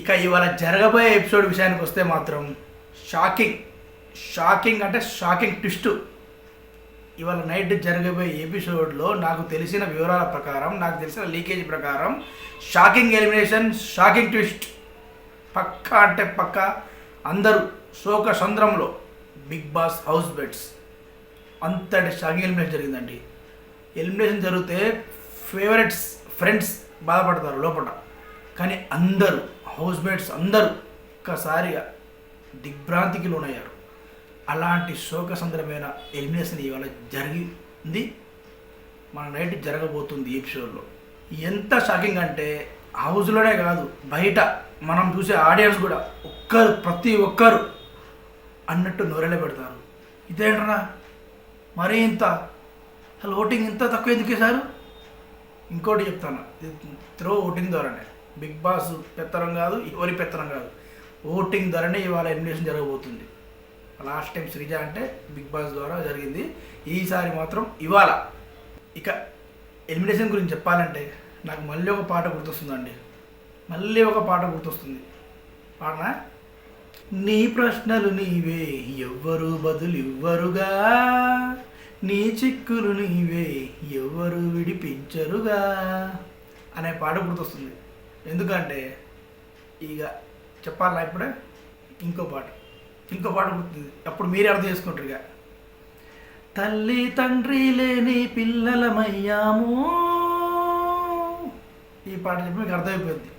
ఇక ఇవాళ జరగబోయే ఎపిసోడ్ విషయానికి వస్తే మాత్రం షాకింగ్ అంటే షాకింగ్ ట్విస్ట్. ఇవాళ నైట్ జరగబోయే ఎపిసోడ్లో నాకు తెలిసిన వివరాల ప్రకారం, నాకు తెలిసిన లీకేజ్ ప్రకారం షాకింగ్ ఎలిమినేషన్, షాకింగ్ ట్విస్ట్. పక్కా అంటే పక్కా అందరూ శోక సంద్రంలో బిగ్ బాస్ హౌస్ మేట్స్ అంతటి షాకింగ్ ఎలిమినేషన్ జరిగిందండి. ఎలిమినేషన్ జరిగితే ఫేవరెట్స్, ఫ్రెండ్స్ బాధపడతారు లోపల, కానీ అందరూ హౌస్ మేట్స్ అందరూ ఒక్కసారిగా దిగ్భ్రాంతికి లోనయ్యారు. అలాంటి శోకసంద్రమైన ఎలిమినేషన్ ఇవాళ జరిగింది. మన నైట్ జరగబోతుంది ఎపిసోడ్లో. ఎంత షాకింగ్ అంటే హౌస్లోనే కాదు, బయట మనం చూసే ఆడియన్స్ కూడా ప్రతి ఒక్కరు అన్నట్టు నోరెళ్ళ పెడతారు. ఇదేంటరా మరీ ఇంత, అసలు ఓటింగ్ ఇంత తక్కువ ఎందుకు వేశారు? ఇంకోటి చెప్తాను, ఇది త్రో ఓటింగ్ ద్వారానే. బిగ్ బాస్ పెత్తనం కాదు, ఎవరి పెత్తనం కాదు, ఓటింగ్ ద్వారానే ఇవాళ ఎలిమినేషన్ జరగబోతుంది. లాస్ట్ టైం శ్రీజ అంటే బిగ్ బాస్ ద్వారా జరిగింది, ఈసారి మాత్రం ఇవాళ. ఇక ఎలిమినేషన్ గురించి చెప్పాలంటే నాకు మళ్ళీ ఒక పాట గుర్తొస్తుందండి, పాడనా? నీ ప్రశ్నలు నీవే ఎవ్వరు బదులివ్వరుగా, నీ చిక్కులు నీవే ఎవరు విడిపించరుగా అనే పాట గుర్తొస్తుంది. ఎందుకంటే ఇక చెప్పాలా ఇప్పుడే ఇంకో పాట గుర్తుంది, అప్పుడు మీరే అర్థం చేసుకుంటారు. ఇక తల్లి తండ్రి లేని పిల్లలమయ్యాము, ఈ పాట చెప్పి మీకు అర్థమైపోయింది.